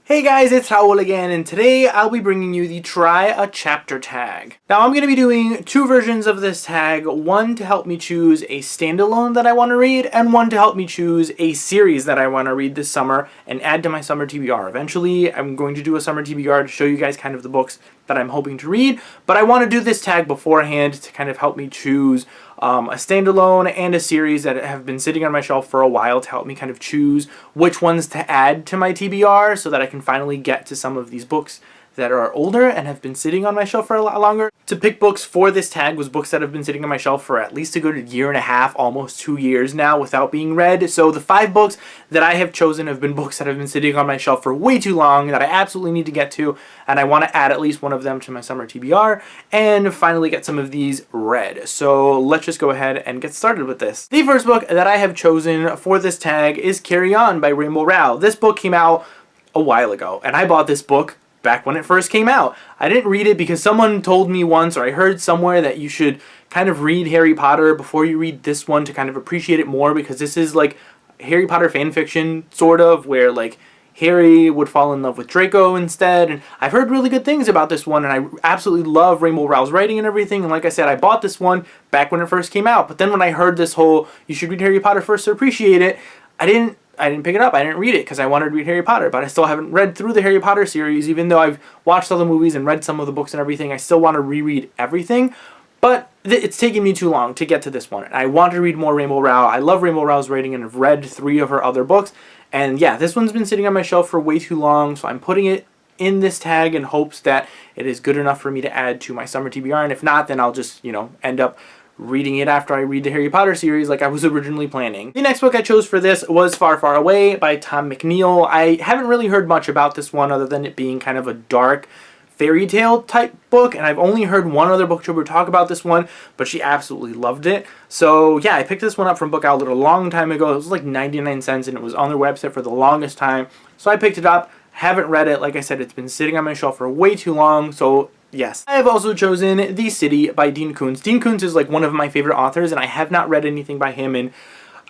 Hey guys, it's Raul again, and today I'll be bringing you the Try a Chapter tag. Now I'm going to be doing two versions of this tag, one to help me choose a standalone that I want to read, and one to help me choose a series that I want to read this summer and add to my summer TBR. Eventually, I'm going to do a summer TBR to show you guys kind of the books that I'm hoping to read, but I want to do this tag beforehand to kind of help me choose a standalone and a series that have been sitting on my shelf for a while to help me kind of choose which ones to add to my TBR so that I can finally get to some of these books that are older and have been sitting on my shelf for a lot longer. To pick books for this tag was books that have been sitting on my shelf for at least a good year and a half, almost 2 years now without being read. So the 5 books that I have chosen have been books that have been sitting on my shelf for way too long that I absolutely need to get to, and I want to add at least one of them to my summer TBR and finally get some of these read. So let's just go ahead and get started with this. The first book that I have chosen for this tag is Carry On by Rainbow Rowell. This book came out a while ago, and I bought this book back when it first came out. I didn't read it because someone told me once, or I heard somewhere, that you should kind of read Harry Potter before you read this one to kind of appreciate it more, because this is like Harry Potter fan fiction, sort of, where like Harry would fall in love with Draco instead, and I've heard really good things about this one, and I absolutely love Rainbow Rowell's writing and everything, and like I said, I bought this one back when it first came out, but then when I heard this whole, you should read Harry Potter first to appreciate it, I didn't pick it up. I didn't read it because I wanted to read Harry Potter, but I still haven't read through the Harry Potter series. Even though I've watched all the movies and read some of the books and everything, I still want to reread everything. But it's taken me too long to get to this one. And I want to read more Rainbow Rowell. I love Rainbow Rowell's writing and have read 3 of her other books. And yeah, this one's been sitting on my shelf for way too long, so I'm putting it in this tag in hopes that it is good enough for me to add to my summer TBR. And if not, then I'll just, end up reading it after I read the Harry Potter series like I was originally planning. The next book I chose for this was Far, Far Away by Tom McNeill. I haven't really heard much about this one other than it being kind of a dark fairy tale type book, and I've only heard one other booktuber talk about this one, but she absolutely loved it. So yeah, I picked this one up from Book Outlet a long time ago. It was like 99 cents and it was on their website for the longest time. So I picked it up, haven't read it. Like I said, it's been sitting on my shelf for way too long, so yes. I have also chosen The City by Dean Koontz. Dean Koontz is like one of my favorite authors, and I have not read anything by him, and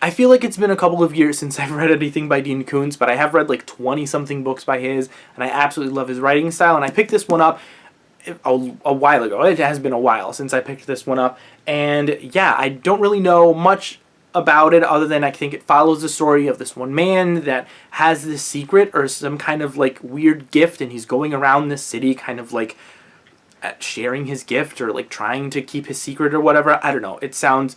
I feel like it's been a couple of years since I've read anything by Dean Koontz, but I have read like 20-something books by his, and I absolutely love his writing style, and I picked this one up a while ago. It has been a while since I picked this one up, and yeah, I don't really know much about it other than I think it follows the story of this one man that has this secret or some kind of like weird gift, and he's going around this city kind of like sharing his gift or like trying to keep his secret or whatever. I don't know. It sounds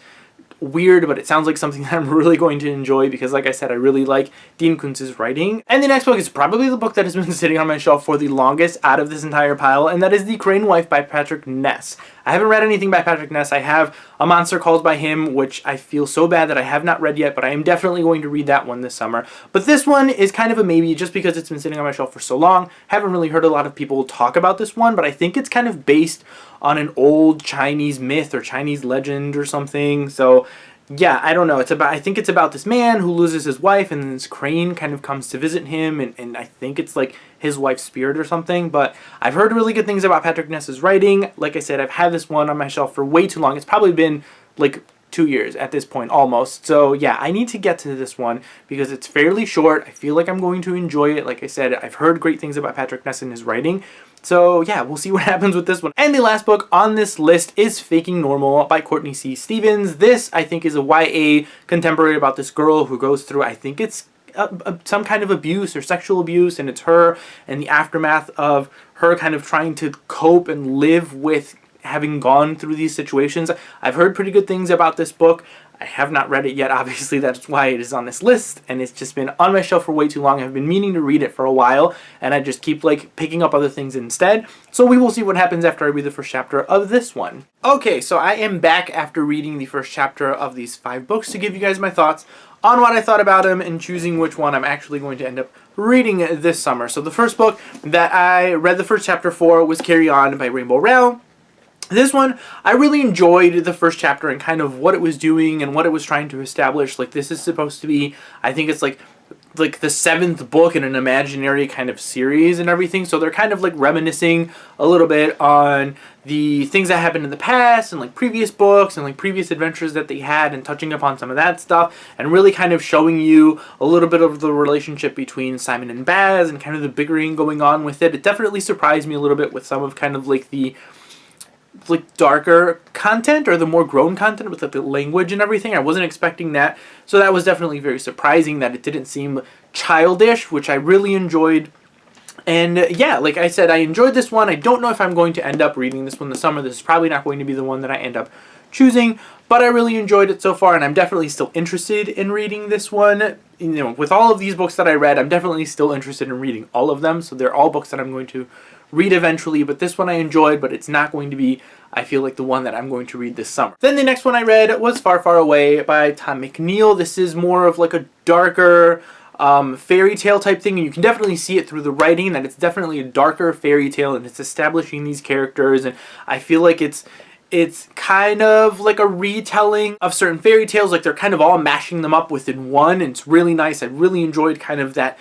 weird, but it sounds like something that I'm really going to enjoy because, like I said, I really like Dean Koontz's writing. And the next book is probably the book that has been sitting on my shelf for the longest out of this entire pile, and that is The Crane Wife by Patrick Ness. I haven't read anything by Patrick Ness. I have A Monster Calls by him, which I feel so bad that I have not read yet, but I am definitely going to read that one this summer. But this one is kind of a maybe just because it's been sitting on my shelf for so long. Haven't really heard a lot of people talk about this one, but I think it's kind of based on an old Chinese myth or Chinese legend or something. So yeah, I don't know. I think it's about this man who loses his wife, and then this crane kind of comes to visit him, and I think it's like his wife's spirit or something. But I've heard really good things about Patrick Ness's writing. Like I said, I've had this one on my shelf for way too long. It's probably been like 2 years at this point, almost. So yeah, I need to get to this one because it's fairly short. I feel like I'm going to enjoy it. Like I said, I've heard great things about Patrick Ness and his writing. So yeah, we'll see what happens with this one. And the last book on this list is Faking Normal by Courtney C. Stevens. This, I think, is a YA contemporary about this girl who goes through, I think it's some kind of abuse or sexual abuse, and it's her and the aftermath of her kind of trying to cope and live with having gone through these situations. I've heard pretty good things about this book. I have not read it yet, obviously. That's why it is on this list, and it's just been on my shelf for way too long. I've been meaning to read it for a while, and I just keep like picking up other things instead. So we will see what happens after I read the first chapter of this one. Okay, so I am back after reading the first chapter of these 5 books to give you guys my thoughts on what I thought about them and choosing which one I'm actually going to end up reading this summer. So the first book that I read the first chapter for was Carry On by Rainbow Rowell. This one, I really enjoyed the first chapter and kind of what it was doing and what it was trying to establish. Like, this is supposed to be, I think it's like like the 7th book in an imaginary kind of series and everything. So they're kind of like reminiscing a little bit on the things that happened in the past and like previous books and like previous adventures that they had, and touching upon some of that stuff and really kind of showing you a little bit of the relationship between Simon and Baz and kind of the bickering going on with it. It definitely surprised me a little bit with some of kind of like the darker content or the more grown content with like the language and everything. I wasn't expecting that, so that was definitely very surprising that it didn't seem childish, which I really enjoyed. And yeah, like I said, I enjoyed this one. I don't know if I'm going to end up reading this one this summer. This is probably not going to be the one that I end up choosing, but I really enjoyed it so far, and I'm definitely still interested in reading this one. You know, with all of these books that I read, I'm definitely still interested in reading all of them, so they're all books that I'm going to read eventually, but this one I enjoyed, but it's not going to be, I feel like, the one that I'm going to read this summer. Then the next one I read was Far, Far Away by Tom McNeill. This is more of like a darker fairy tale type thing, and you can definitely see it through the writing that it's definitely a darker fairy tale, and it's establishing these characters, and I feel like it's kind of like a retelling of certain fairy tales, like they're kind of all mashing them up within one, and it's really nice. I really enjoyed kind of that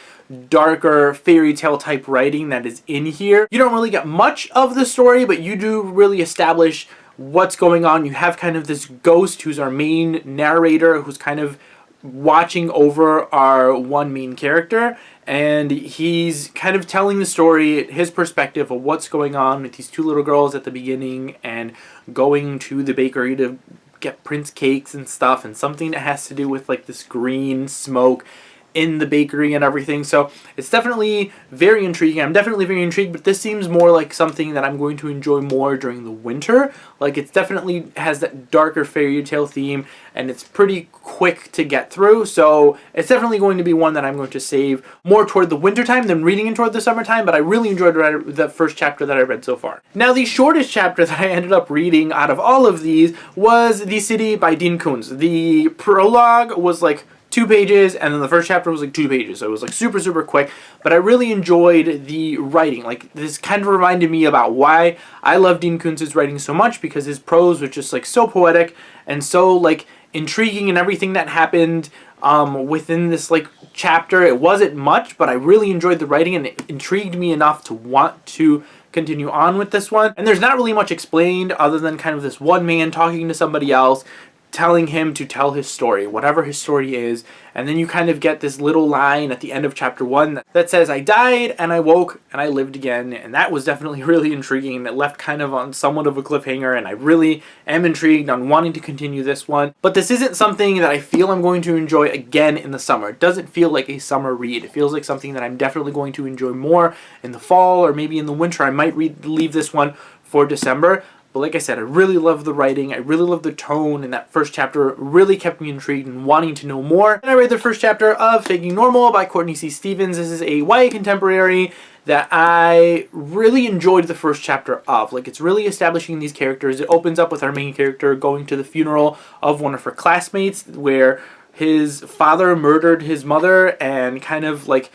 darker fairy tale type writing that is in here. You don't really get much of the story, but you do really establish what's going on. You have kind of this ghost who's our main narrator, who's kind of watching over our one main character, and he's kind of telling the story, his perspective of what's going on with these two little girls at the beginning and going to the bakery to get Prince cakes and stuff, and something that has to do with like this green smoke in the bakery and everything. So it's definitely very intriguing. I'm definitely very intrigued, but this seems more like something that I'm going to enjoy more during the winter. Like, it's definitely has that darker fairy tale theme, and it's pretty quick to get through. So it's definitely going to be one that I'm going to save more toward the winter time than reading it toward the summertime, but I really enjoyed the first chapter that I read so far. Now, the shortest chapter that I ended up reading out of all of these was The City by Dean Koontz. The prologue was like 2 pages, and then the first chapter was like 2 pages, so it was like super, super quick, but I really enjoyed the writing. Like, this kind of reminded me about why I love Dean Koontz's writing so much, because his prose was just like so poetic and so like intriguing, and everything that happened within this like chapter. It wasn't much, but I really enjoyed the writing, and it intrigued me enough to want to continue on with this one. And there's not really much explained other than kind of this one man talking to somebody else, telling him to tell his story, whatever his story is, and then you kind of get this little line at the end of chapter 1 that says, "I died and I woke and I lived again," and that was definitely really intriguing, and it left kind of on somewhat of a cliffhanger, and I really am intrigued on wanting to continue this one. But this isn't something that I feel I'm going to enjoy again in the summer. It doesn't feel like a summer read. It feels like something that I'm definitely going to enjoy more in the fall or maybe in the winter. I might leave this one for December. But like I said, I really love the writing, I really love the tone, and that first chapter really kept me intrigued and wanting to know more. And I read the first chapter of Faking Normal by Courtney C. Stevens. This is a YA contemporary that I really enjoyed the first chapter of. Like, it's really establishing these characters. It opens up with our main character going to the funeral of one of her classmates, where his father murdered his mother, and kind of like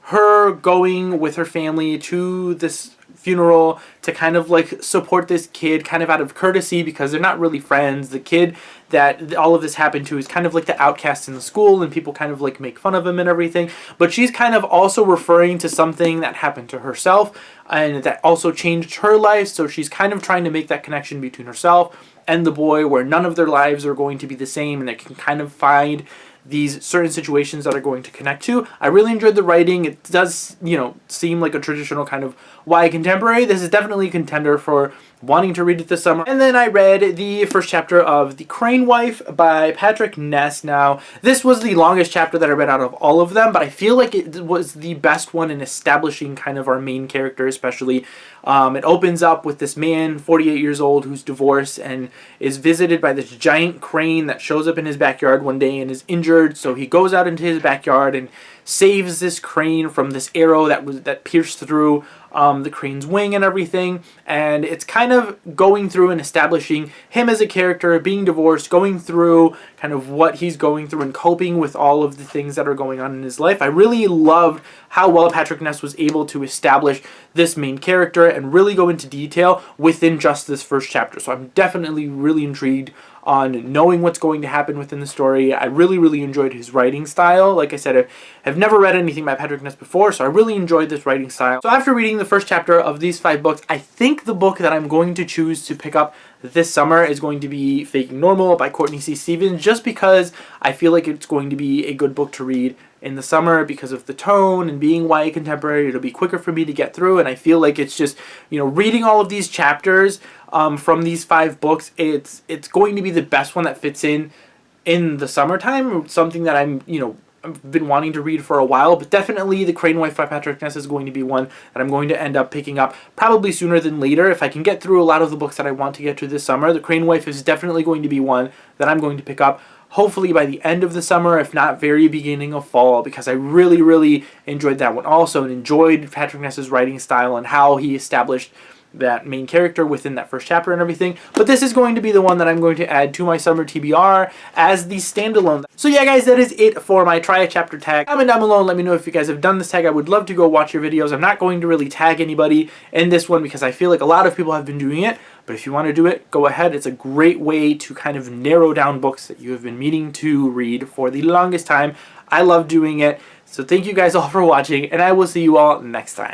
her going with her family to this funeral to kind of like support this kid kind of out of courtesy, because they're not really friends. The kid that all of this happened to is kind of like the outcast in the school, and people kind of like make fun of him and everything, but she's kind of also referring to something that happened to herself and that also changed her life, so she's kind of trying to make that connection between herself and the boy, where none of their lives are going to be the same, and they can kind of find these certain situations that are going to connect to. I really enjoyed the writing. It does, you know, seem like a traditional kind of YA contemporary. This is definitely a contender for wanting to read it this summer. And then I read the first chapter of The Crane Wife by Patrick Ness. Now, this was the longest chapter that I read out of all of them, but I feel like it was the best one in establishing kind of our main character, especially. It opens up with this man, 48 years old, who's divorced and is visited by this giant crane that shows up in his backyard one day and is injured. So he goes out into his backyard and saves this crane from this arrow that pierced through the crane's wing and everything. And it's kind of going through and establishing him as a character, being divorced, going through kind of what he's going through and coping with all of the things that are going on in his life. I really loved how well Patrick Ness was able to establish this main character and really go into detail within just this first chapter. So I'm definitely really intrigued on knowing what's going to happen within the story. I really, really enjoyed his writing style. Like I said, I have I've never read anything by Patrick Ness before, so I really enjoyed this writing style. So after reading the first chapter of these 5 books, I think the book that I'm going to choose to pick up this summer is going to be Faking Normal by Courtney C. Stevens, just because I feel like it's going to be a good book to read in the summer because of the tone and being YA contemporary. It'll be quicker for me to get through, and I feel like it's just, you know, reading all of these chapters from these 5 books, it's going to be the best one that fits in the summertime, something that I've been wanting to read for a while. But definitely the Crane Wife by Patrick Ness is going to be one that I'm going to end up picking up probably sooner than later. If I can get through a lot of the books that I want to get to this summer, the Crane Wife is definitely going to be one that I'm going to pick up hopefully by the end of the summer, if not very beginning of fall, because I really, really enjoyed that one also, and enjoyed Patrick Ness's writing style and how he established that main character within that first chapter and everything. But this is going to be the one that I'm going to add to my summer TBR as the standalone. So yeah, guys, that is it for my try a chapter tag. Comment down below and let me know if you guys have done this tag. I would love to go watch your videos. I'm not going to really tag anybody in this one because I feel like a lot of people have been doing it. But if you want to do it, go ahead. It's a great way to kind of narrow down books that you have been meaning to read for the longest time. I love doing it. So thank you guys all for watching, and I will see you all next time.